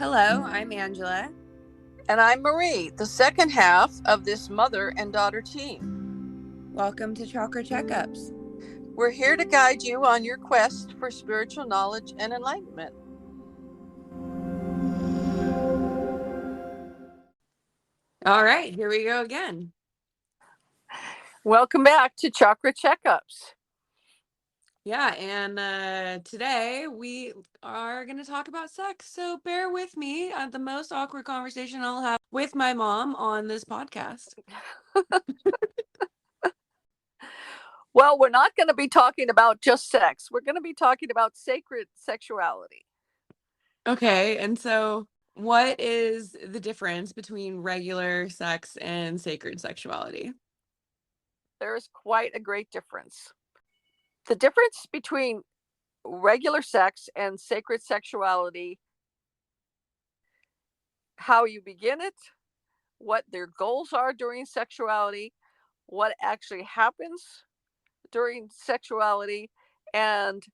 Hello, I'm Angela. And I'm Marie, the second half of this mother and daughter team. Welcome to Chakra Checkups. We're here to guide you on your quest for spiritual knowledge and enlightenment. All right, here we go again. Welcome back to Chakra Checkups. Yeah, and today we are going to talk about sex. So bear with me at the most awkward conversation I'll have with my mom on this podcast. Well, we're not going to be talking about just sex. We're going to be talking about sacred sexuality. Okay, and so what is the difference between regular sex and sacred sexuality? There is quite a great difference. The difference between regular sex and sacred sexuality, how you begin it, what their goals are during sexuality, what actually happens during sexuality, and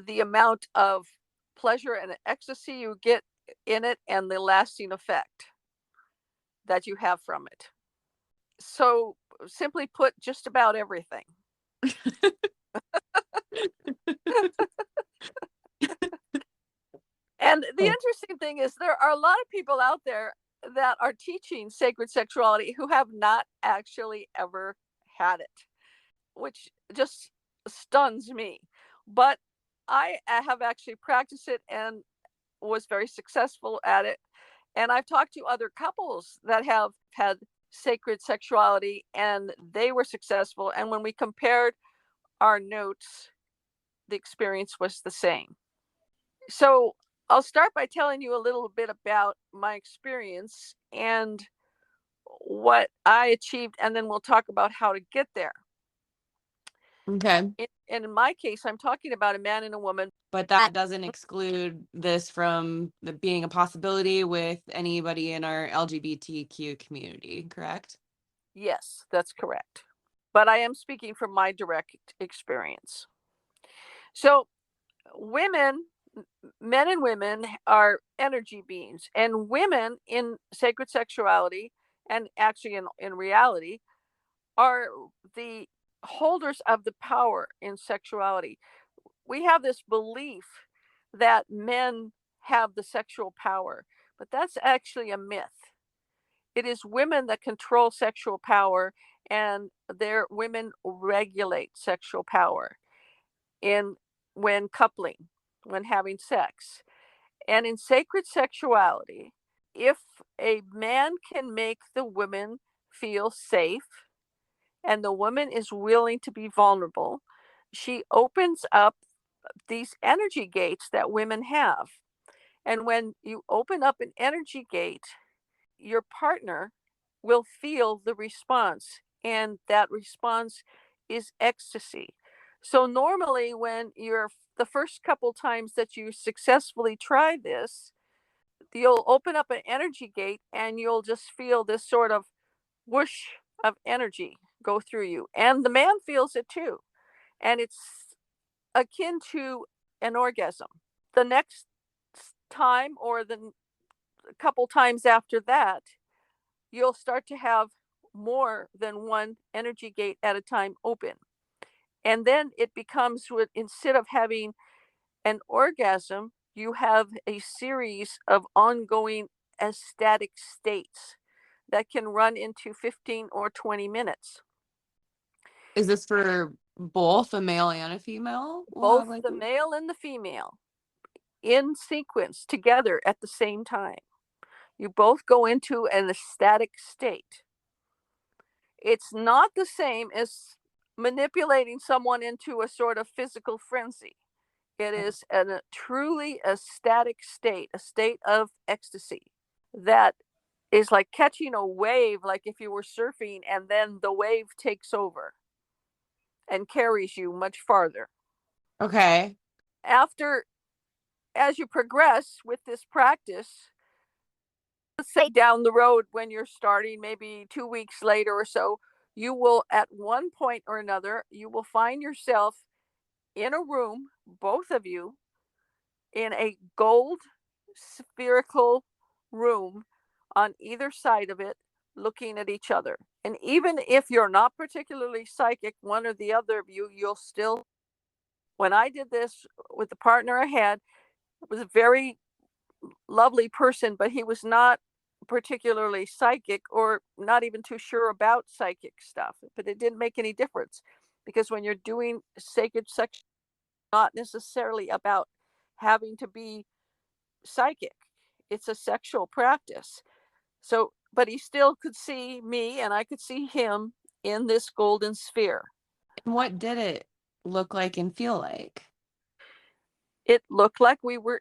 the amount of pleasure and ecstasy you get in it, and the lasting effect that you have from it. So, simply put, just about everything. And the interesting thing is, there are a lot of people out there that are teaching sacred sexuality who have not actually ever had it, which just stuns me. But I have actually practiced it and was very successful at it. And I've talked to other couples that have had sacred sexuality and they were successful. And when we compared our notes, the experience was the same. So I'll start by telling you a little bit about my experience and what I achieved, and then we'll talk about how to get there. Okay. In my case, I'm talking about a man and a woman. But that doesn't exclude this from being a possibility with anybody in our LGBTQ community, correct? Yes, that's correct. But I am speaking from my direct experience. So women, men and women are energy beings, and women in sacred sexuality, and actually in reality, are the holders of the power in sexuality. We have this belief that men have the sexual power, but that's actually a myth. It is women that control sexual power, and women regulate sexual power when coupling, when having sex. And in sacred sexuality, if a man can make the woman feel safe and the woman is willing to be vulnerable, she opens up these energy gates that women have. And when you open up an energy gate, your partner will feel the response, and that response is ecstasy. So normally when you're the first couple times that you successfully try this, you'll open up an energy gate and you'll just feel this sort of whoosh of energy go through you, and the man feels it too, and it's akin to an orgasm. The next time, or the couple times after that, you'll start to have more than one energy gate at a time open. And then it becomes, instead of having an orgasm, you have a series of ongoing ecstatic states that can run into 15 or 20 minutes. Is this for both a male and a female? Both the male and the female in sequence together at the same time. You both go into an ecstatic state. It's not the same as manipulating someone into a sort of physical frenzy. It is a truly ecstatic state, a state of ecstasy that is like catching a wave, like if you were surfing and then the wave takes over and carries you much farther. Okay. As you progress with this practice, let's say down the road when you're starting, maybe 2 weeks later or so, you will, at one point or another, you will find yourself in a room, both of you, in a gold spherical room on either side of it, looking at each other. And even if you're not particularly psychic, one or the other of you, you'll still. When I did this with the partner I had, it was a very lovely person, but he was not particularly psychic or not even too sure about psychic stuff. But it didn't make any difference because when you're doing sacred sex, not necessarily about having to be psychic. It's a sexual practice. So, but he still could see me and I could see him in this golden sphere. And what did it look like and feel like? It looked like we were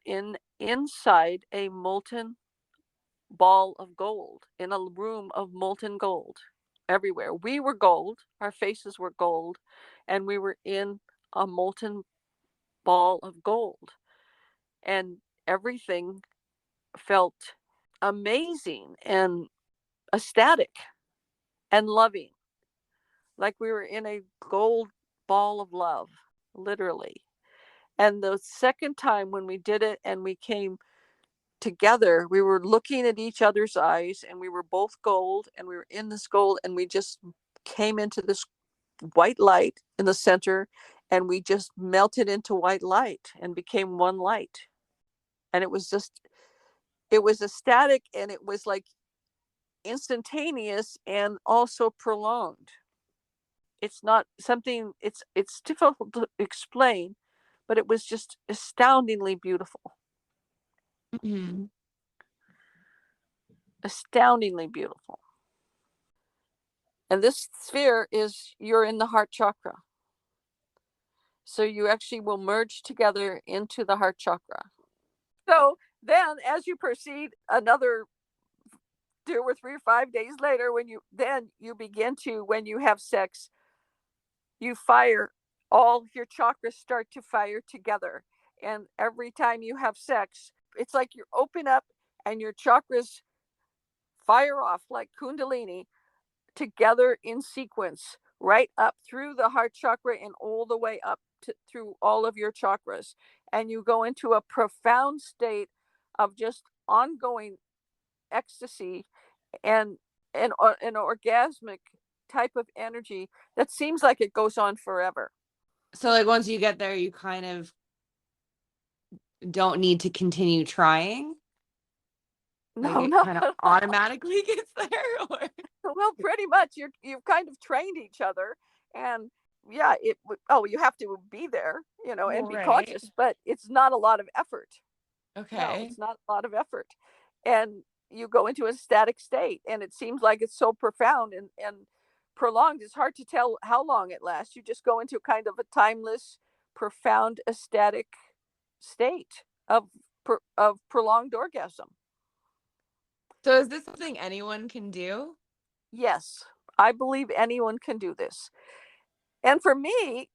inside a molten ball of gold in a room of molten gold everywhere. We were gold, our faces were gold, and we were in a molten ball of gold. And everything felt amazing and ecstatic and loving, like we were in a gold ball of love, literally. And the second time when we did it and we came together, we were looking at each other's eyes and we were both gold and we were in this gold and we just came into this white light in the center and we just melted into white light and became one light. And it was just, it was ecstatic and it was like instantaneous and also prolonged. It's not something, it's difficult to explain, but it was just astoundingly beautiful. Mhm. Astoundingly beautiful. And this sphere is, you're in the heart chakra. So you actually will merge together into the heart chakra. So then as you proceed another 2 or 3 or 5 days later, when you begin to, when you have sex, you fire, all your chakras start to fire together. And every time you have sex, it's like you open up and your chakras fire off like kundalini together in sequence, right up through the heart chakra and all the way up through all of your chakras. And you go into a profound state of just ongoing ecstasy and an orgasmic type of energy that seems like it goes on forever. So like once you get there, you kind of don't need to continue trying. Like No, it no. kind of automatically gets there, or Well, pretty much you've kind of trained each other. And yeah, oh, you have to be there, and be right. conscious, but it's not a lot of effort. No, Okay. it's not a lot of effort. And you go into a static state and it seems like it's so profound and prolonged. It's hard to tell how long it lasts. You just go into kind of a timeless, profound, ecstatic state of prolonged orgasm. So is this something anyone can do? Yes, I believe anyone can do this. And for me,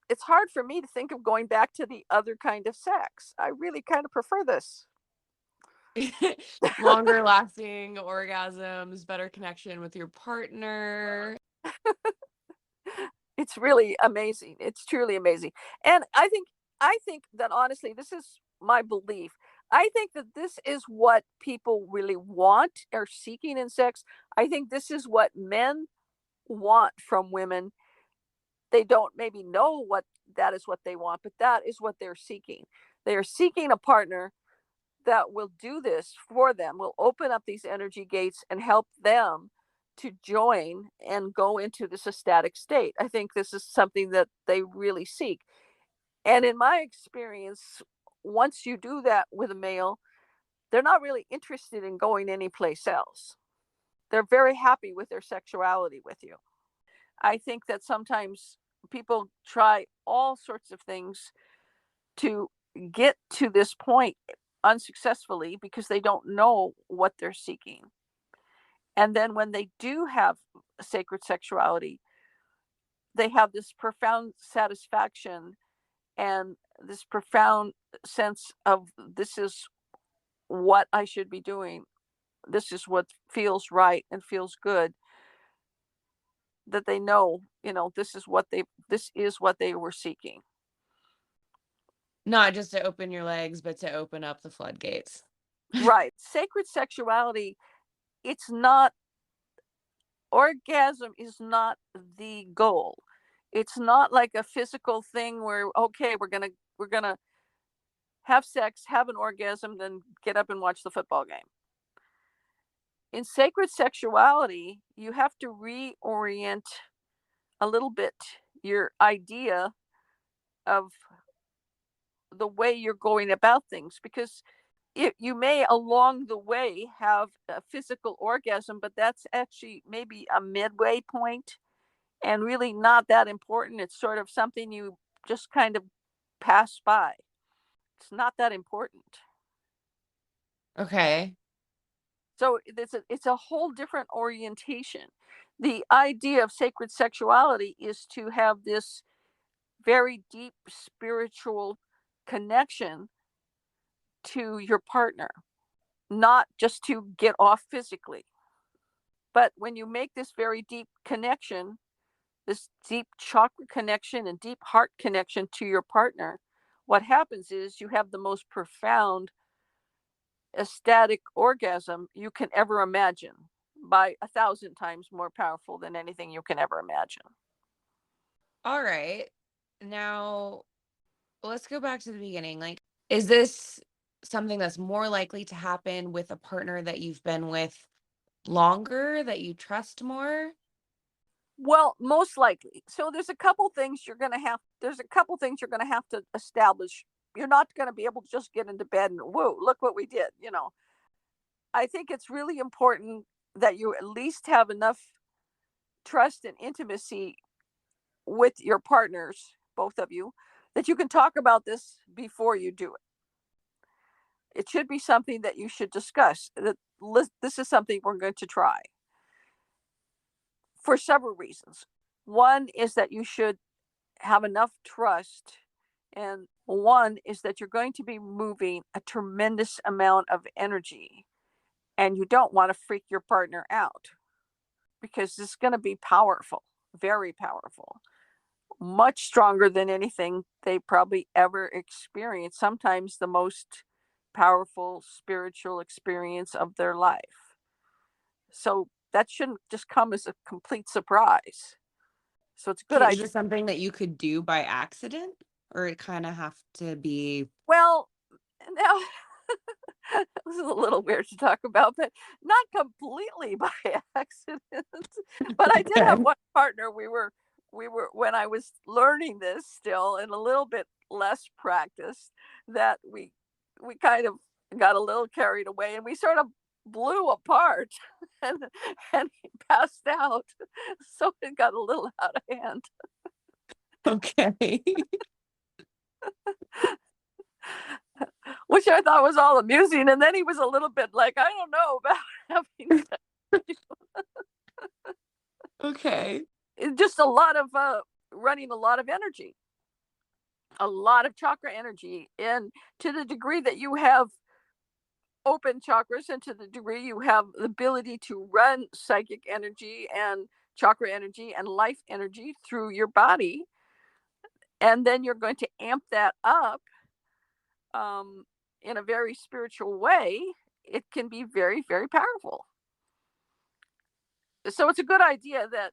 it's hard for me to think of going back to the other kind of sex. I really kind of prefer this. Longer lasting orgasms, better connection with your partner. It's really amazing. It's truly amazing. And I think that honestly, this is my belief. I think that this is what people really want or seeking in sex. I think this is what men want from women. They don't maybe know what that is what they want, but that is what they're seeking. They are seeking a partner that will do this for them, will open up these energy gates and help them to join and go into this ecstatic state. I think this is something that they really seek. And in my experience, once you do that with a male, they're not really interested in going anyplace else. They're very happy with their sexuality with you. I think that sometimes people try all sorts of things to get to this point unsuccessfully because they don't know what they're seeking. And then when they do have sacred sexuality, they have this profound satisfaction and this profound sense of this is what I should be doing. This is what feels right and feels good, that they know, this is what they were seeking. Not just to open your legs, but to open up the floodgates. Right. Sacred sexuality, it's not, orgasm is not the goal. It's not like a physical thing where, okay, we're gonna have sex, have an orgasm, then get up and watch the football game. In sacred sexuality, you have to reorient a little bit your idea of the way you're going about things, because you may along the way have a physical orgasm, but that's actually maybe a midway point and really not that important. It's sort of something you just kind of pass by. It's not that important. Okay. So it's a whole different orientation. The idea of sacred sexuality is to have this very deep spiritual connection to your partner, not just to get off physically. But when you make this very deep connection, this deep chakra connection and deep heart connection to your partner, what happens is you have the most profound ecstatic orgasm you can ever imagine, by 1,000 times more powerful than anything you can ever imagine. All right. Now, let's go back to the beginning. Like, is this something that's more likely to happen with a partner that you've been with longer, that you trust more? Well, most likely. So there's a couple things you're gonna have to establish. You're not gonna be able to just get into bed and whoa, look what we did. I think it's really important that you at least have enough trust and intimacy with your partners, both of you, that you can talk about this before you do it. It should be something that you should discuss. This is something we're going to try for several reasons. One is that you should have enough trust, and one is that you're going to be moving a tremendous amount of energy, and you don't want to freak your partner out because it's going to be powerful, very powerful, much stronger than anything they probably ever experienced, sometimes the most powerful spiritual experience of their life. So that shouldn't just come as a complete surprise. So it's a good Is idea. this something that you could do by accident? Or it kind of have to be Well, now this is a little weird to talk about, but not completely by accident. But I did have okay. one partner. We were when I was learning this still and a little bit less practiced, that we kind of got a little carried away and we sort of blew apart and and he passed out. So it got a little out of hand. Okay. Which I thought was all amusing. And then he was a little bit like, I don't know about having sex. okay. It's just a lot of running a lot of energy, a lot of chakra energy. And to the degree that you have open chakras, and to the degree you have the ability to run psychic energy and chakra energy and life energy through your body, and then you're going to amp that up um, in a very spiritual way, it can be very, very powerful. So it's a good idea that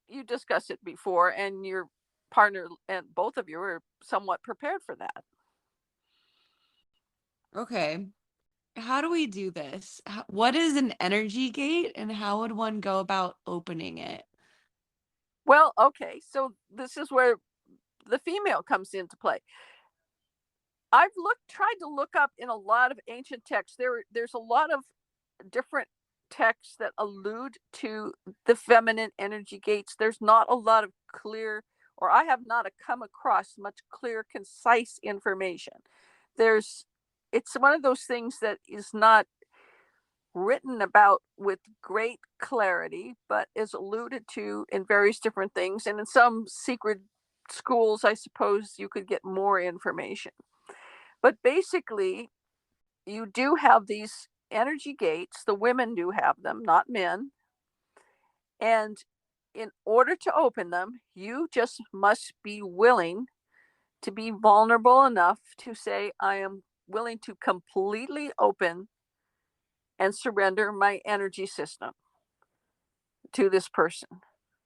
you discuss it before and your partner and both of you are somewhat prepared for that. Okay. How do we do this? What is an energy gate and how would one go about opening it? Well, okay, so this is where the female comes into play. Tried to look up in a lot of ancient texts. There's a lot of different texts that allude to the feminine energy gates. There's not a lot of clear, or I have not come across much clear, concise information. There's, it's one of those things that is not written about with great clarity, but is alluded to in various different things. And in some secret schools, I suppose you could get more information. But basically, you do have these energy gates. The women do have them, not men. And in order to open them, you just must be willing to be vulnerable enough to say, I am willing to completely open and surrender my energy system to this person.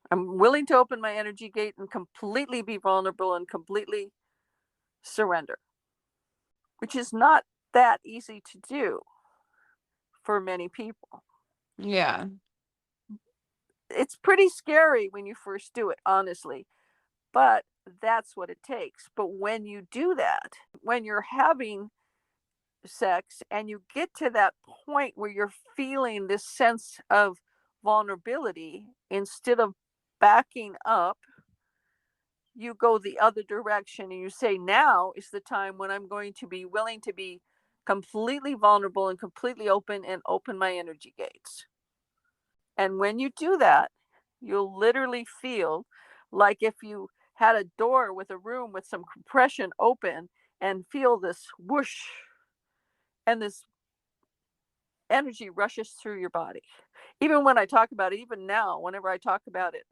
I'm willing to open my energy gate and completely be vulnerable and completely surrender, which is not that easy to do for many people. Yeah. It's pretty scary when you first do it, honestly, but that's what it takes. But when you do that, when you're having sex and you get to that point where you're feeling this sense of vulnerability, instead of backing up, you go the other direction and you say, now is the time when I'm going to be willing to be completely vulnerable and completely open and open my energy gates. And when you do that, you'll literally feel like if you had a door with a room with some compression open, and feel this whoosh, and this energy rushes through your body. Even when I talk about it, even now, whenever I talk about it,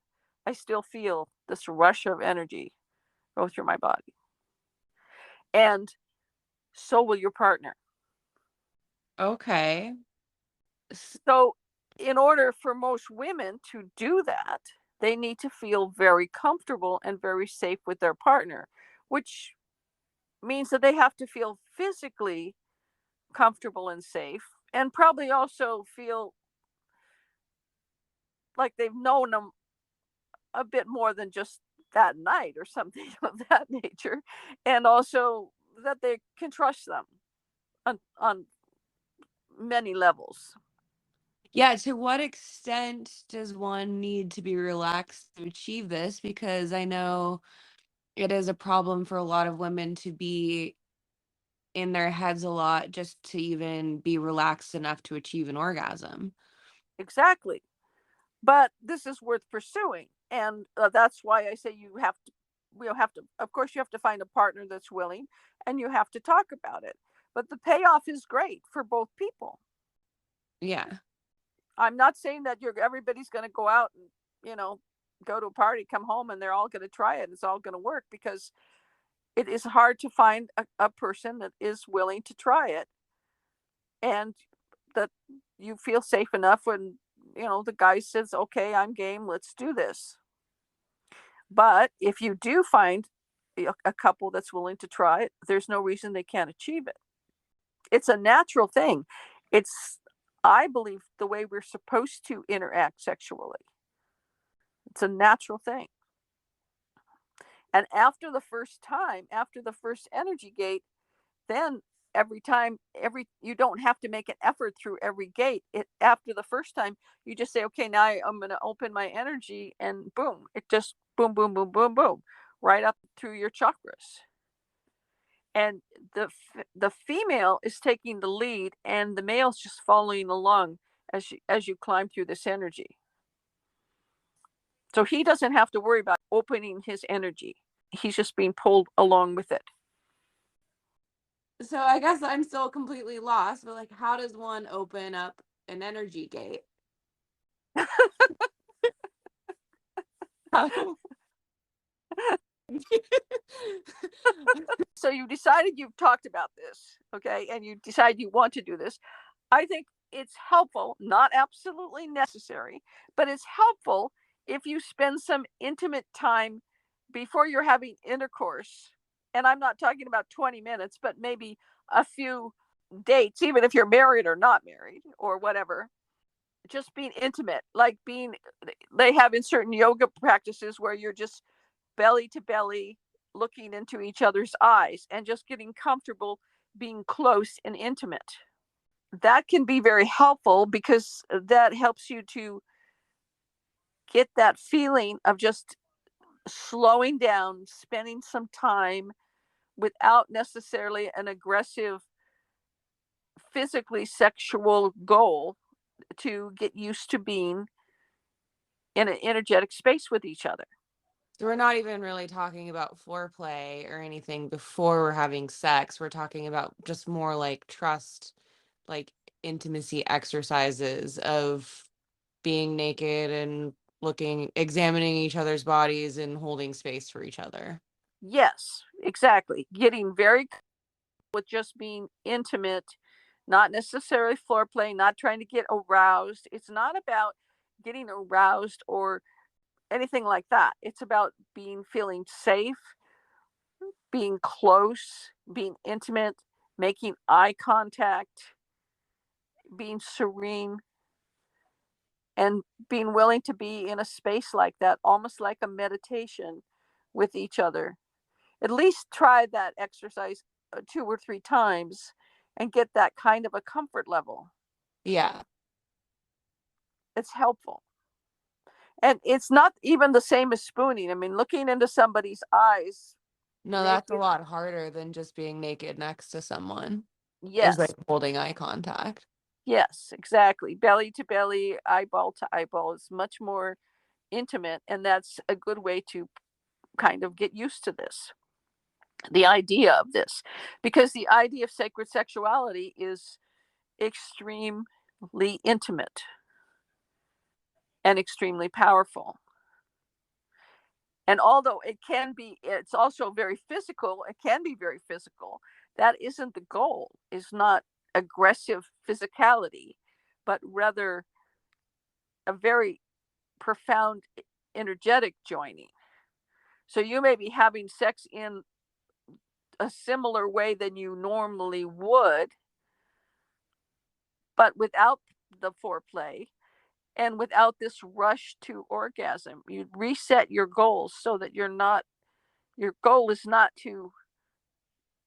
I still feel this rush of energy go through my body. And so will your partner. Okay. So, in order for most women to do that, they need to feel very comfortable and very safe with their partner, which means that they have to feel physically comfortable and safe, and probably also feel like they've known them a bit more than just that night or something of that nature, and also that they can trust them on many levels. Yeah, to what extent does one need to be relaxed to achieve this? Because I know it is a problem for a lot of women to be in their heads a lot just to even be relaxed enough to achieve an orgasm. Exactly. But this is worth pursuing, and that's why I say you have to, of course you have to find a partner that's willing, and you have to talk about it, but the payoff is great for both people. Yeah. I'm not saying that you're everybody's going to go out and, you know, go to a party, come home, and they're all going to try it, it's all going to work, because it is hard to find a person that is willing to try it, and that you feel safe enough when, the guy says, okay, I'm game, let's do this. But if you do find a couple that's willing to try it, there's no reason they can't achieve it. It's a natural thing. It's, I believe, the way we're supposed to interact sexually. It's a natural thing. And after the first time, after the first energy gate, then every time, you don't have to make an effort through every gate. It After the first time, you just say, okay, now I'm going to open my energy, and boom, it just boom, boom, boom, boom, boom, right up through your chakras. And the female is taking the lead, and the male's just following along as you climb through this energy. So he doesn't have to worry about opening his energy. He's just being pulled along with it. So I guess I'm still completely lost, but like, how does one open up an energy gate? How- So you decided, you've talked about this, okay, and you decide you want to do this. I think it's helpful, not absolutely necessary, but it's helpful if you spend some intimate time before you're having intercourse. And I'm not talking about 20 minutes, but maybe a few dates, even if you're married or not married or whatever. Just being intimate, like they have in certain yoga practices where you're just belly to belly, looking into each other's eyes and just getting comfortable being close and intimate. That can be very helpful, because that helps you to get that feeling of just slowing down, spending some time without necessarily an aggressive, physically sexual goal, to get used to being in an energetic space with each other. So we're not even really talking about foreplay or anything before we're having sex. We're talking about just more like trust, like intimacy exercises of being naked and examining each other's bodies and holding space for each other. Yes, exactly. Getting very with just being intimate, not necessarily foreplay, not trying to get aroused. It's not about getting aroused or anything like that. It's about being feeling safe, being close, being intimate, making eye contact, being serene, and being willing to be in a space like that, almost like a meditation with each other. At least try that exercise 2 or 3 times and get that kind of a comfort level. Yeah. It's helpful. And it's not even the same as spooning. I mean, looking into somebody's eyes No, that's a naked. lot harder than just being naked next to someone. Is like Yes, holding eye contact. yes, exactly. Belly to belly, eyeball to eyeball is much more intimate. And that's a good way to kind of get used to this, the idea of this, because the idea of sacred sexuality is extremely intimate and extremely powerful. And although it can be, it's also very physical, it can be very physical. That isn't the goal, is not aggressive physicality, but rather a very profound energetic joining. So you may be having sex in a similar way than you normally would, but without the foreplay and without this rush to orgasm. You reset your goals so that you're not, your goal is not to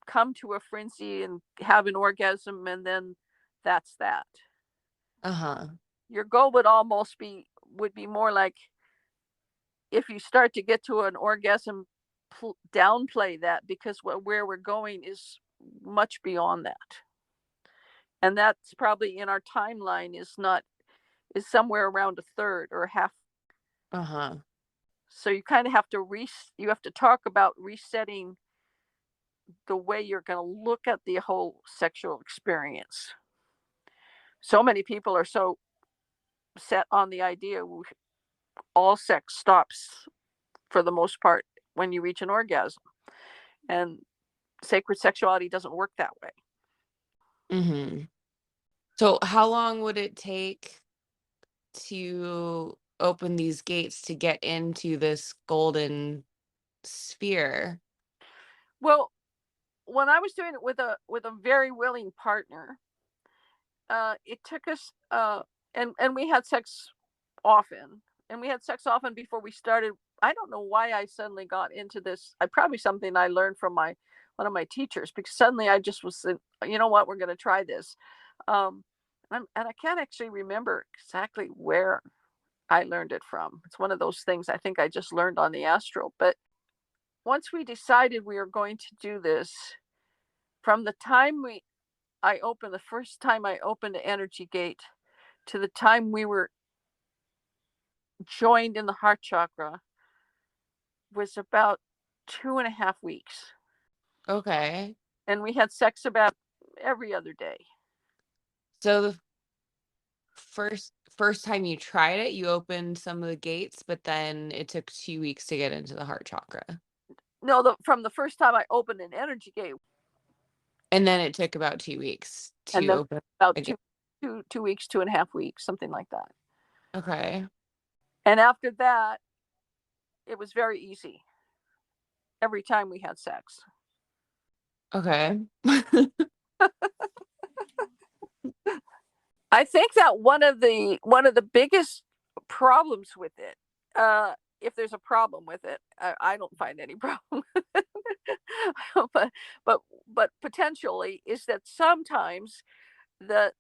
come to a frenzy and have an orgasm and then that's that. Uh-huh. Your goal would almost be, would be more like, if you start to get to an orgasm, downplay that, because where we're going is much beyond that. And that's probably in our timeline is not, is somewhere around a third or a half. Uh-huh. So you kind of have to you have to talk about resetting the way you're going to look at the whole sexual experience. So many people are so set on the idea all sex stops for the most part when you reach an orgasm, and sacred sexuality doesn't work that way. Mm-hmm. So how long would it take to open these gates to get into this golden sphere? Well, when I was doing it with a very willing partner, it took us and we had sex often, and we had sex often before we started. I don't know why I suddenly got into this. I probably something I learned from my one of my teachers, because suddenly I just was, you know what, we're going to try this. Um, and I can't actually remember exactly where I learned it from. It's one of those things I think I just learned on the astral. But once we decided we were going to do this, from the time I opened the first time I opened the energy gate to the time we were joined in the heart chakra was about 2.5 weeks. Okay. And we had sex about every other day. So the first time you tried it, you opened some of the gates, but then it took 2 weeks to get into the heart chakra. No, from the first time I opened an energy gate, And then it took about 2 weeks and to then open about again. 2 weeks, 2.5 weeks, something like that. Okay. And after that, it was very easy every time we had sex. Okay. I think that one of the biggest problems with it, if there's a problem with it, I don't find any problem, but but potentially is that sometimes the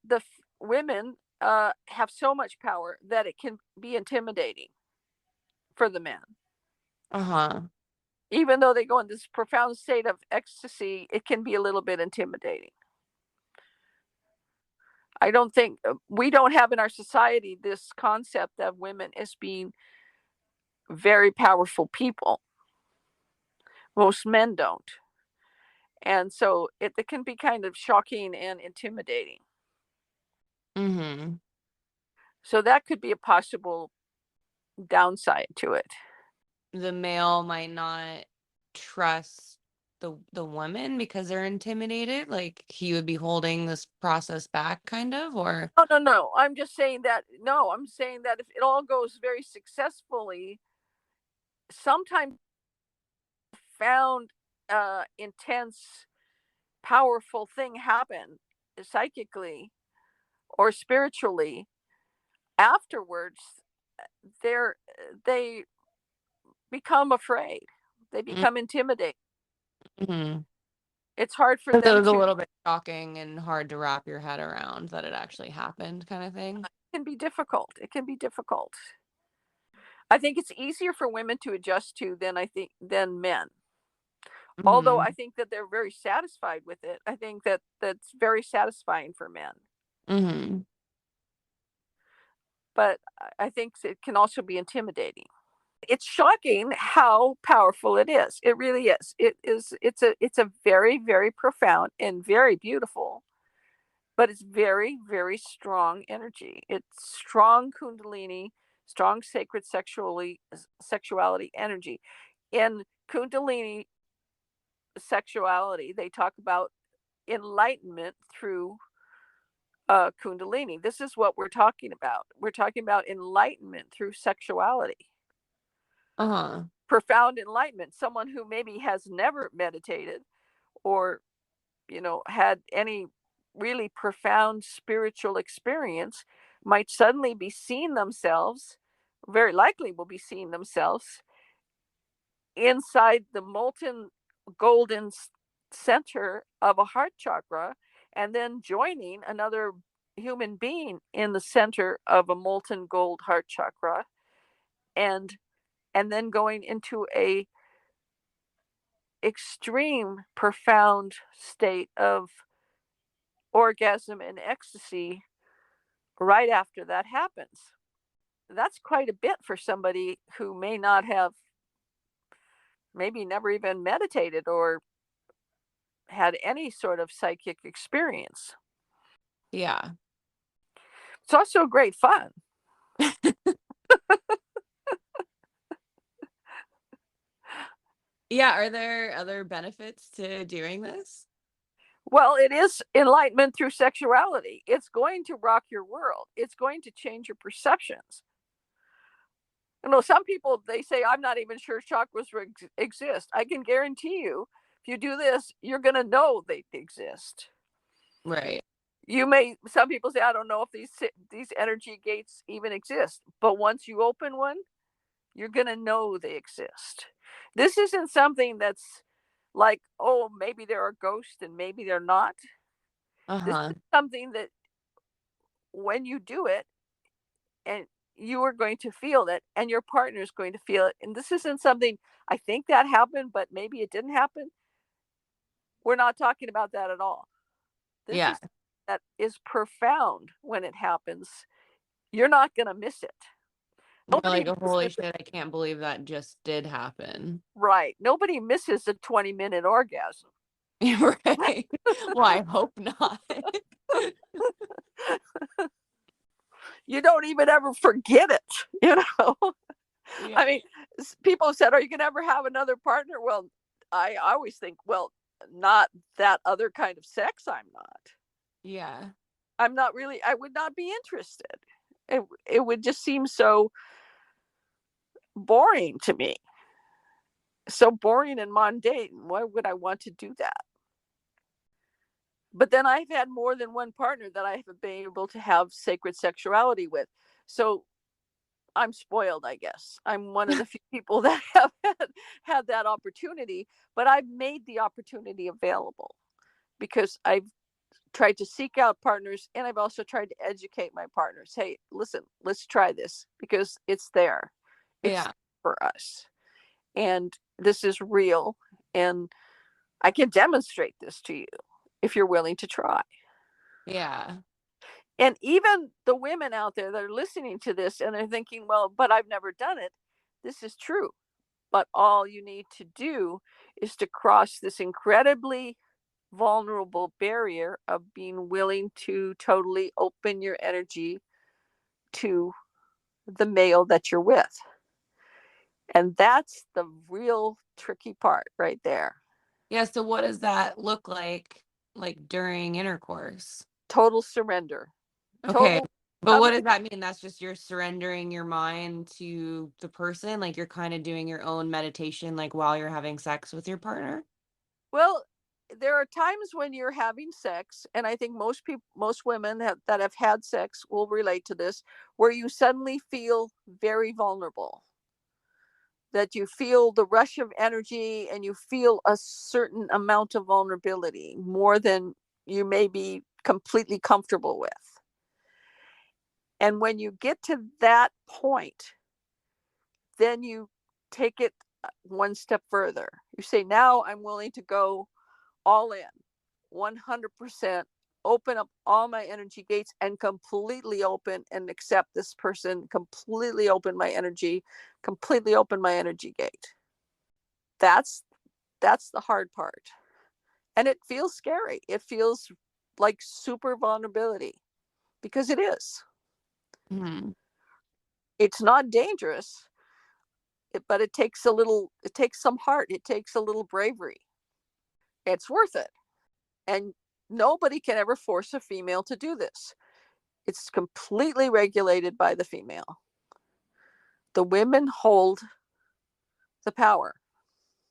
women have so much power that it can be intimidating for the men. Uh-huh. Even though they go in this profound state of ecstasy, it can be a little bit intimidating. I don't think we don't have in our society this concept of women as being very powerful people. Most men don't. And so it can be kind of shocking and intimidating. Mhm. So that could be a possible downside to it. The male might not trust the woman because they're intimidated? Like he would be holding this process back, kind of, or Oh, no, no. I'm just saying that. No, I'm saying that if it all goes very successfully, sometimes found intense, powerful thing happen psychically or spiritually afterwards. They're they become afraid. They become intimidated. mm-hmm. It's hard for So it them was a to. little bit shocking and hard to wrap your head around that it actually happened, kind of thing. It can be difficult. It can be difficult. I think it's easier for women to adjust to than men. Although Mm-hmm. I think that they're very satisfied with it. I think that that's very satisfying for men. Mm-hmm. But I think it can also be intimidating. It's shocking how powerful it is. It really is. It's a very, very profound and very beautiful, but it's very, very strong energy. It's strong kundalini, strong sacred sexuality energy. In kundalini sexuality, they talk about enlightenment through kundalini. This is what we're talking about. We're talking about enlightenment through sexuality, Uh-huh. profound enlightenment. Someone who maybe has never meditated or, had any really profound spiritual experience might suddenly be seeing themselves, very likely will be seeing themselves inside the molten golden center of a heart chakra, and then joining another human being in the center of a molten gold heart chakra, and then going into a extreme profound state of orgasm and ecstasy right after that happens. That's quite a bit for somebody who may not have, maybe never even meditated or had any sort of psychic experience. Yeah. It's also great fun. Yeah, are there other benefits to doing this? Well, it is enlightenment through sexuality. It's going to rock your world. It's going to change your perceptions. Some people, they say, I'm not even sure chakras exist. I can guarantee you, if you do this, you're going to know they exist. Right. Some people say, I don't know if these energy gates even exist, but once you open one, you're going to know they exist. This isn't something that's like, oh, maybe there are ghosts and maybe they're not. This Uh-huh. is something that when you do it, and you are going to feel it and your partner is going to feel it. And this isn't something, I think that happened, but maybe it didn't happen. We're not talking about that at all. This Yeah. is that is profound when it happens. You're not going to miss it. You're Nobody like, oh, holy misses it. shit, I can't believe that just did happen. Right. Nobody misses a 20-minute orgasm. Right. Well, I hope not. You don't even ever forget it, you know. Yeah. I mean, people have said, are you going to ever have another partner? Well, I always think, well, not that other kind of sex. Yeah. I'm not really, I would not be interested. It would just seem so boring to me. So boring and mundane. Why would I want to do that? But then I've had more than one partner that I have been able to have sacred sexuality with. So I'm spoiled, I guess. I'm one of the few people that have had that opportunity, but I've made the opportunity available because I've tried to seek out partners, and I've also tried to educate my partners. Hey, listen, let's try this because it's there. It's Yeah. for us. And this is real. And I can demonstrate this to you if you're willing to try. Yeah. And even the women out there that are listening to this and they're thinking, well, but I've never done it. This is true. But all you need to do is to cross this incredibly vulnerable barrier of being willing to totally open your energy to the male that you're with. And that's the real tricky part right there. Yeah, so what does that look like during intercourse? Total surrender. Okay. Total. But what Other does that mean? That's just you're surrendering your mind to the person, like you're kind of doing your own meditation like while you're having sex with your partner? Well, there are times when you're having sex, and I think most people, most women that have had sex will relate to this, where you suddenly feel very vulnerable, that you feel the rush of energy and you feel a certain amount of vulnerability more than you may be completely comfortable with. And when you get to that point, then you take it one step further. You say, now I'm willing to go all in, 100%, open up all my energy gates and completely open and accept this person, completely open my energy, completely open my energy gate. That's that's the hard part. And it feels scary. It feels like super vulnerability because it is. Hmm. It's not dangerous, but it takes some heart, it takes a little bravery. It's worth it. And nobody can ever force a female to do this. It's completely regulated by the female. The women hold the power.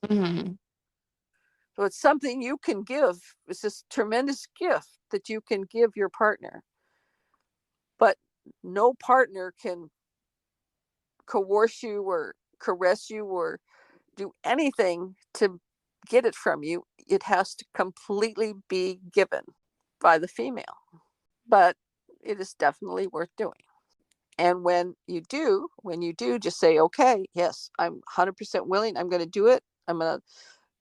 Hmm. So it's something you can give. It's this tremendous gift that you can give your partner. But no partner can coerce you or caress you or do anything to get it from you. It has to completely be given by the female. But it is definitely worth doing. And when you do, just say, okay, yes, I'm 100% willing. I'm going to do it. I'm going to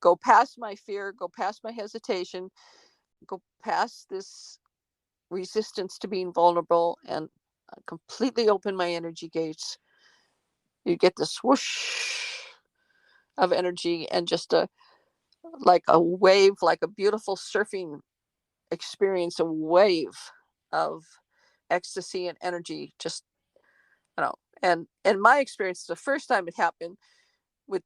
go past my fear, go past my hesitation, go past this resistance to being vulnerable and completely open my energy gates. You get this whoosh of energy and just like a wave, like a beautiful surfing experience, a wave of ecstasy and energy. Just, and in my experience, the first time it happened with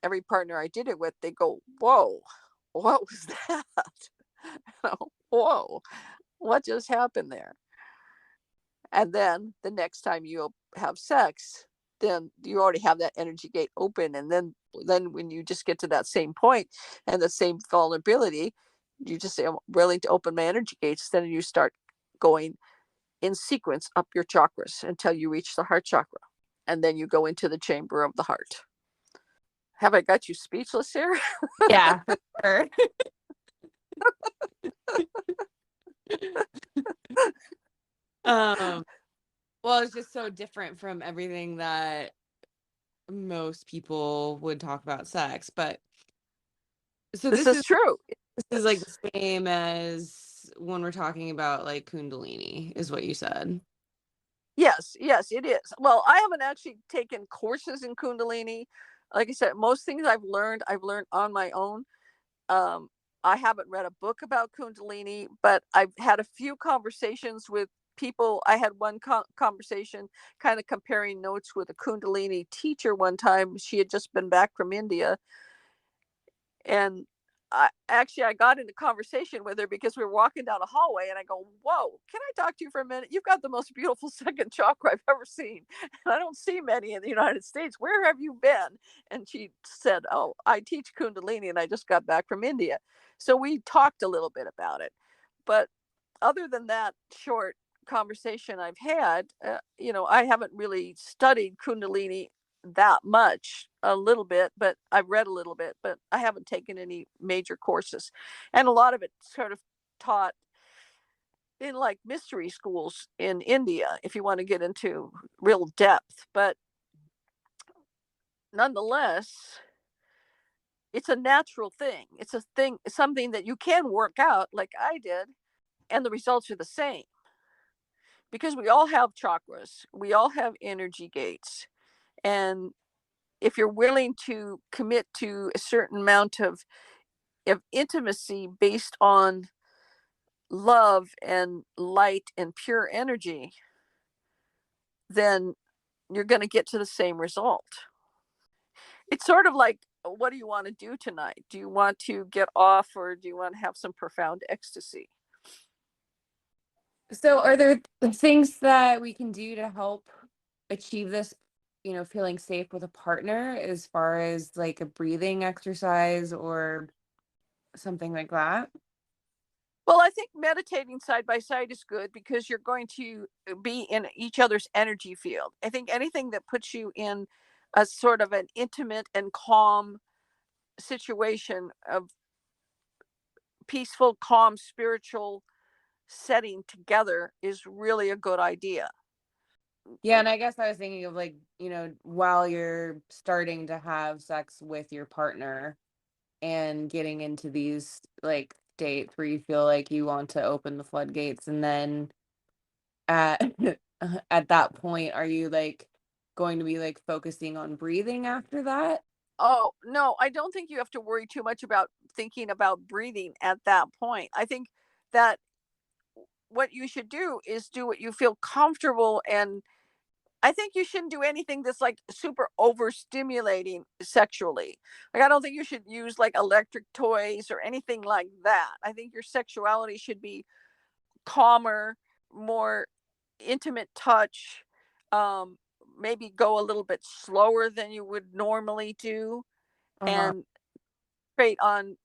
every partner I did it with, they go, "Whoa, what was that?" Whoa, what just happened there? And then the next time you have sex, then you already have that energy gate open, and then when you just get to that same point and the same vulnerability, you just say, "I'm willing to open my energy gates." Then you start going in sequence up your chakras until you reach the heart chakra, and then you go into the chamber of the heart. Have I got you speechless here? Yeah, for sure. um, well, it's just so different from everything that most people would talk about sex, but so This this is is true. this is like the same as when we're talking about like Kundalini, is what you said. Yes, yes, it is. Well, I haven't actually taken courses in Kundalini. Like I said, most things I've learned on my own. Um, I haven't read a book about Kundalini, but I've had a few conversations with people. I had one conversation kind of comparing notes with a Kundalini teacher one time. She had just been back from India, and I got into conversation with her because we were walking down a hallway, and I go, "Whoa, can I talk to you for a minute? You've got the most beautiful second chakra I've ever seen, and I don't see many in the United States. Where have you been?" And she said, "Oh, I teach Kundalini, and I just got back from India." So we talked a little bit about it, but other than that short conversation I've had, I haven't really studied Kundalini that much. A little bit, but I've read a little bit, but I haven't taken any major courses. And a lot of it sort of taught in like mystery schools in India, if you want to get into real depth. But nonetheless, it's a natural thing. It's a thing, something that you can work out like I did, and the results are the same because we all have chakras, we all have energy gates. And if you're willing to commit to a certain amount of intimacy based on love and light and pure energy, then you're going to get to the same result. It's sort of like, what do you want to do tonight? Do you want to get off, or do you want to have some profound ecstasy? So, are there things that we can do to help achieve this, feeling safe with a partner as far as like a breathing exercise or something like that? Well, I think meditating side by side is good because you're going to be in each other's energy field. I think anything that puts you in a sort of an intimate and calm situation of peaceful, calm, spiritual setting together is really a good idea. Yeah, and I guess I was thinking of like, while you're starting to have sex with your partner and getting into these like dates where you feel like you want to open the floodgates, and then at at that point, are you like going to be like focusing on breathing after that? Oh, no, I don't think you have to worry too much about thinking about breathing at that point. I think that what you should do is do what you feel comfortable, and I think you shouldn't do anything that's like super overstimulating sexually. Like, I don't think you should use like electric toys or anything like that. I think your sexuality should be calmer, more intimate touch, um, maybe go a little bit slower than you would normally do, Uh-huh. and straight on.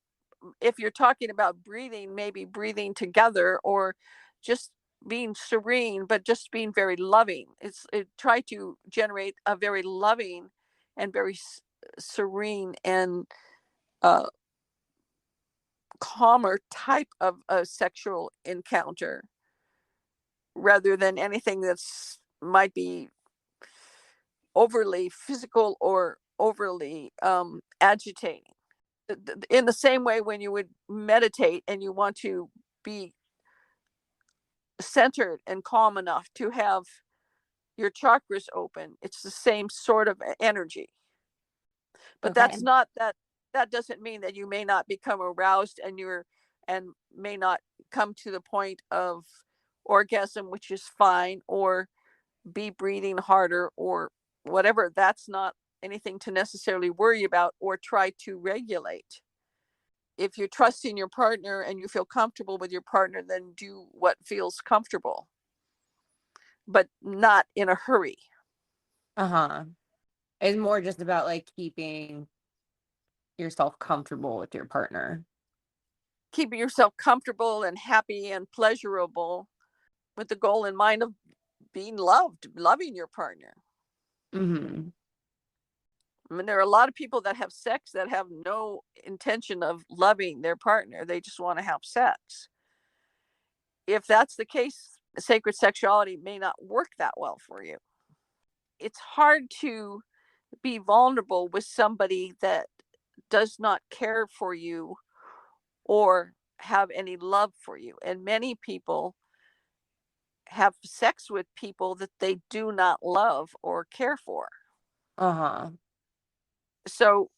If you're talking about breathing, maybe breathing together, or just being serene, but just being very loving. Try to generate a very loving and very serene and uh, calmer type of a sexual encounter, rather than anything that's might be overly physical or overly agitating. In the same way, when you would meditate and you want to be centered and calm enough to have your chakras open, it's the same sort of energy. But Okay. that doesn't mean that you may not become aroused, and may not come to the point of orgasm, which is fine, or be breathing harder or whatever. That's not anything to necessarily worry about or try to regulate. If you're trusting your partner and you feel comfortable with your partner, then do what feels comfortable, but not in a hurry. Uh-huh. It's more just about like keeping yourself comfortable with your partner. Keeping yourself comfortable and happy and pleasurable, with the goal in mind of being loved, loving your partner. Mhm. I mean, there are a lot of people that have sex that have no intention of loving their partner. They just want to have sex. If that's the case, sacred sexuality may not work that well for you. It's hard to be vulnerable with somebody that does not care for you or have any love for you. And many people have sex with people that they do not love or care for. Uh-huh. So,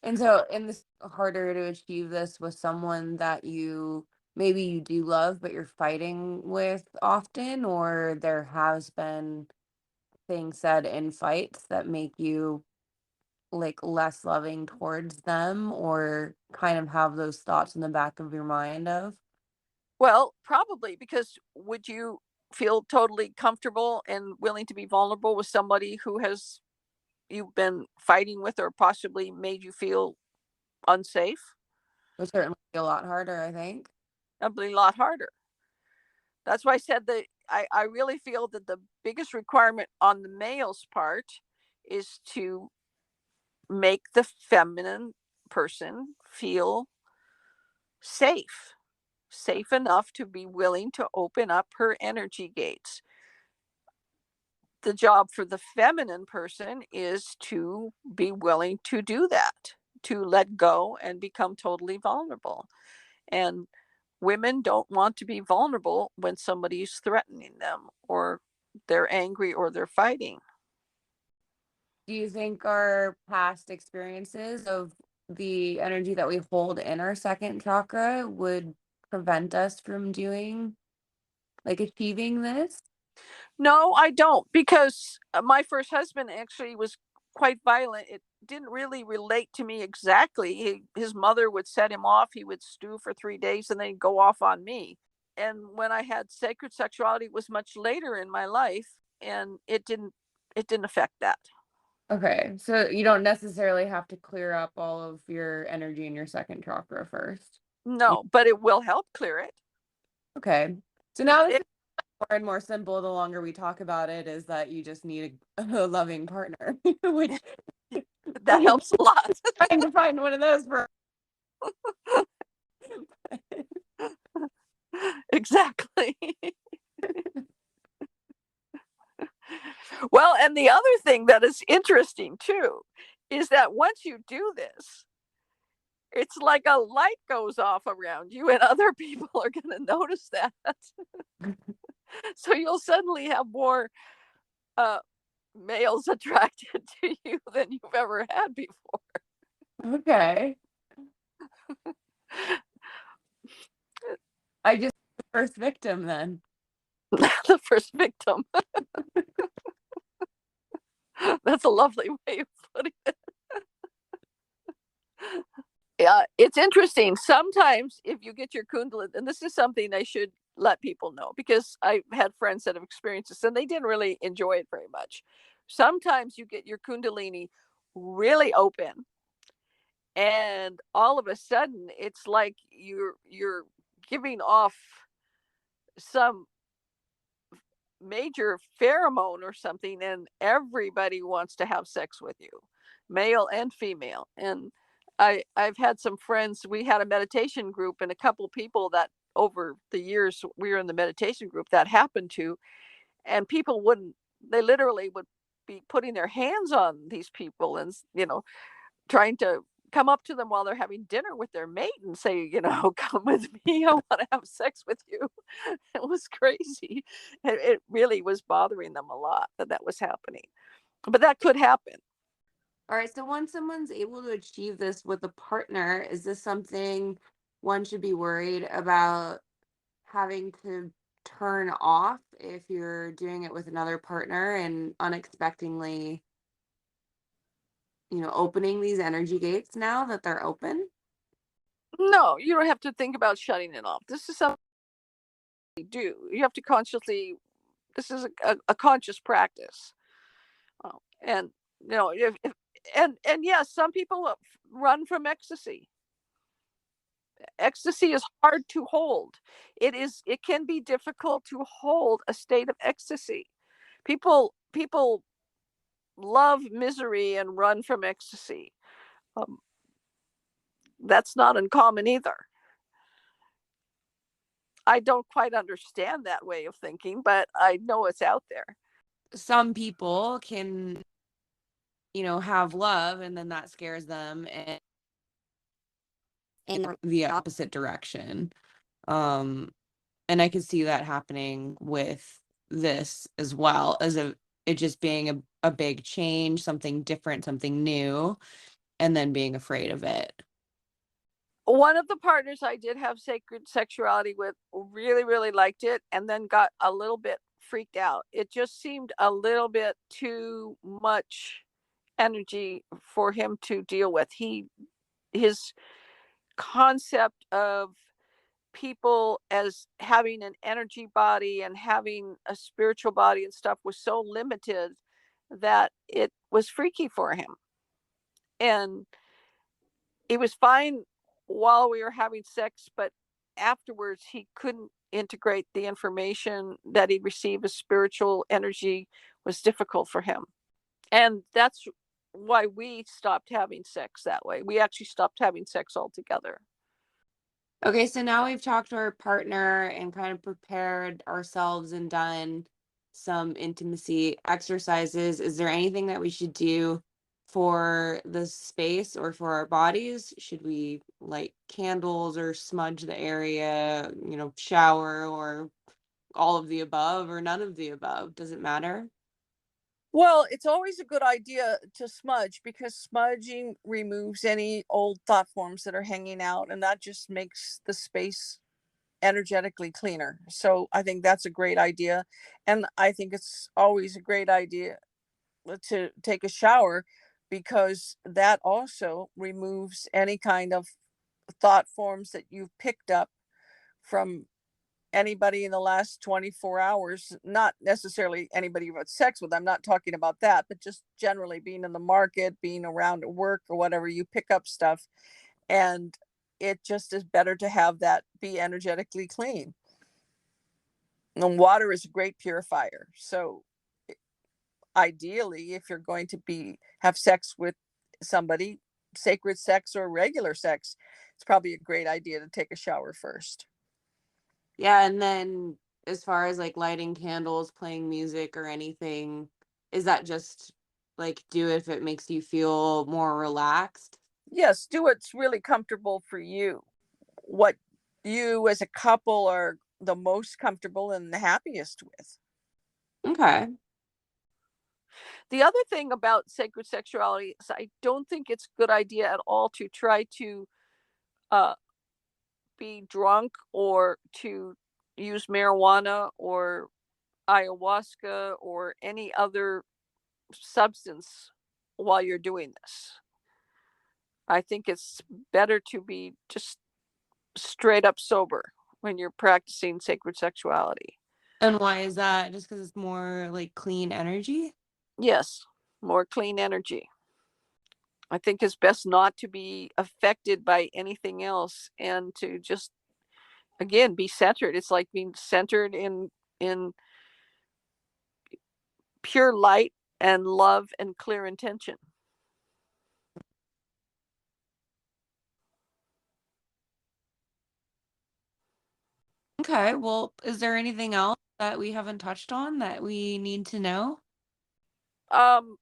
And this harder to achieve this with someone that maybe you do love, but you're fighting with often, or there has been things said in fights that make you like less loving towards them, or kind of have those thoughts in the back of your mind of. well, probably because would you feel totally comfortable and willing to be vulnerable with somebody who has you've been fighting with, or possibly made you feel unsafe? Would certainly be a lot harder, I think. That'd be a lot harder. That's why I said that I really feel that the biggest requirement on the male's part is to make the feminine person feel safe, safe enough to be willing to open up her energy gates. The job for the feminine person is to be willing to do that, to let go and become totally vulnerable. And women don't want to be vulnerable when somebody's threatening them, or they're angry, or they're fighting. Do you think our past experiences of the energy that we hold in our second chakra would prevent us from achieving this? No, I don't, because my first husband actually was quite violent. It didn't really relate to me exactly. His mother would set him off. He would stew for 3 days and then go off on me. And when I had sacred sexuality, it was much later in my life, and it didn't affect that. Okay, so you don't necessarily have to clear up all of your energy in your second chakra first. You No, but it will help clear it. okay. So now this It is more and more simple the longer we talk about it, is that you just need a loving partner, which that I've been helps a lot. trying to find one of those for Exactly. Well, and the other thing that is interesting too is that once you do this, it's like a light goes off around you, and other people are going to notice that. So you'll suddenly have more uh, males attracted to you than you've ever had before. Okay. I just the first victim then. The first victim. That's a lovely way of putting it. Yeah, it's interesting. Sometimes if you get your kundalini, and this is something I should let people know because I've had friends that have experienced this and they didn't really enjoy it very much. Sometimes you get your kundalini really open, and all of a sudden it's like you're giving off some major pheromone or something, and everybody wants to have sex with you, male and female. And I've had some friends. We had a meditation group, and a couple people that over the years we were in the meditation group that happened to, and people wouldn't. They literally would be putting their hands on these people, and trying to come up to them while they're having dinner with their mate and say, come with me, I want to have sex with you. It was crazy. It really was bothering them a lot that that was happening. But that could happen. All right, so once someone's able to achieve this with a partner, is this something one should be worried about having to turn off if you're doing it with another partner and unexpectedly, opening these energy gates now that they're open? No, you don't have to think about shutting it off. This is something you do. You have to consciously, this is a conscious practice. And, and yes, some people run from ecstasy. Ecstasy is hard to hold. It can be difficult to hold a state of ecstasy. People love misery and run from ecstasy. Um, that's not uncommon either. I don't quite understand that way of thinking, but I know it's out there. Some people can, have love and then that scares them and in the opposite direction. Um, and I could see that happening with this as well as it just being a big change, something different, something new, and then being afraid of it. One of the partners I did have sacred sexuality with really, really liked it and then got a little bit freaked out. It just seemed a little bit too much energy for him to deal with. His concept of people as having an energy body and having a spiritual body and stuff was so limited that it was freaky for him. And he was fine while we were having sex, but afterwards he couldn't integrate the information that he received as spiritual energy was difficult for him. And that's why we stopped having sex that way. We actually stopped having sex altogether. Okay, so now we've talked to our partner and kind of prepared ourselves and done some intimacy exercises. Is there anything that we should do for the space or for our bodies? Should we light candles or smudge the area, shower or all of the above or none of the above? Does it matter? Well, it's always a good idea to smudge because smudging removes any old thought forms that are hanging out, and that just makes the space energetically cleaner. So I think that's a great idea. And I think it's always a great idea to take a shower because that also removes any kind of thought forms that you've picked up from anybody in the last 24 hours, not necessarily anybody you've had sex with. I'm not talking about that, but just generally being in the market, being around at work or whatever, you pick up stuff, and it just is better to have that be energetically clean. And water is a great purifier. So ideally, if you're going to be have sex with somebody, sacred sex or regular sex, it's probably a great idea to take a shower first. Yeah, and then as far as like lighting candles, playing music or anything, is that just like do it if it makes you feel more relaxed? Yes, do what's really comfortable for you. What you as a couple are the most comfortable and the happiest with. Okay. The other thing about sacred sexuality is I don't think it's a good idea at all to try to uh, be drunk or to use marijuana or ayahuasca or any other substance while you're doing this. I think it's better to be just straight up sober when you're practicing sacred sexuality. And why is that? Just because it's more like clean energy? Yes, more clean energy. I think it's best not to be affected by anything else and to just again be centered. It's like being centered in pure light and love and clear intention. Okay. Well, is there anything else that we haven't touched on that we need to know? Um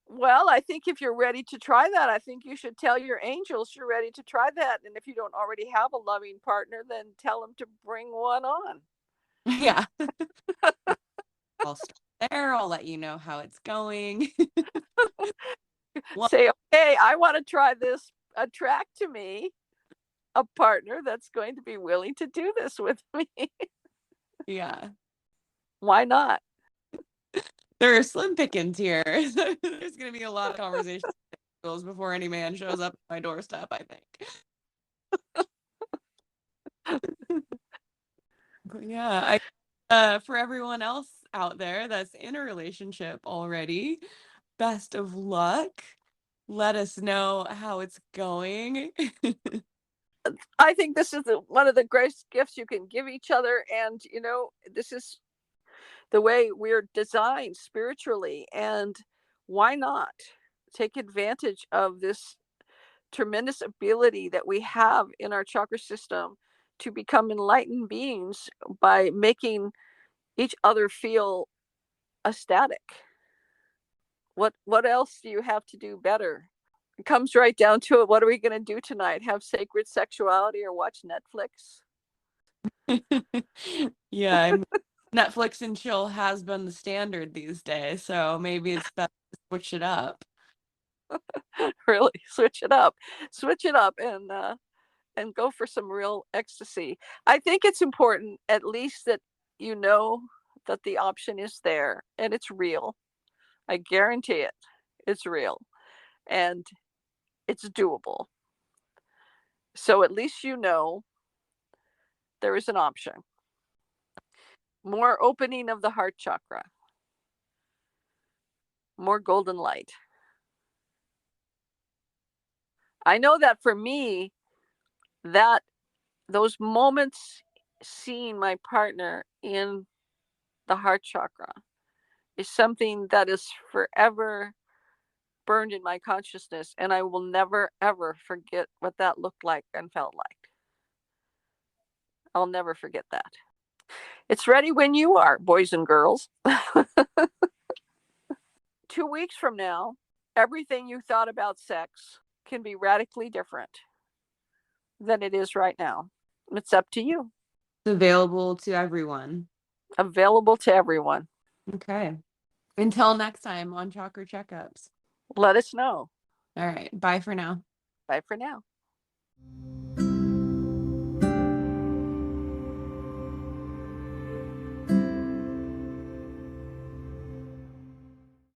well, I think if you're ready to try that, I think you should tell your angels you're ready to try that. And if you don't already have a loving partner, then tell them to bring one on. Yeah. I'll start there. I'll let you know how it's going. Well, Say, okay, I want to try this. Attract to me a partner that's going to be willing to do this with me. yeah. Why not? There are slim pickings here. There's going to be a lot of conversations before any man shows up at my doorstep, I think. But yeah, for everyone else out there that's in a relationship already, best of luck. Let us know how it's going. I think this is one of the greatest gifts you can give each other. And, this is the way we're designed spiritually. And why not take advantage of this tremendous ability that we have in our chakra system to become enlightened beings by making each other feel ecstatic? What else do you have to do better? It comes right down to it. What are we going to do tonight? Have sacred sexuality or watch Netflix? Yeah, Netflix and chill has been the standard these days, so maybe it's best to switch it up. Really switch it up. Switch it up and go for some real ecstasy. I think it's important at least that you know that the option is there and it's real. I guarantee it. It's real and it's doable. So at least you know there is an option. More opening of the heart chakra, more golden light. I know that for me, that those moments seeing my partner in the heart chakra is something that is forever burned in my consciousness, and I will never ever forget what that looked like and felt like. I'll never forget that. It's ready when you are, boys and girls. 2 weeks from now, everything you thought about sex can be radically different than it is right now. It's up to you. It's available to everyone. Available to everyone. Okay. Until next time on Chakra Checkups. Let us know. All right. Bye for now. Bye for now.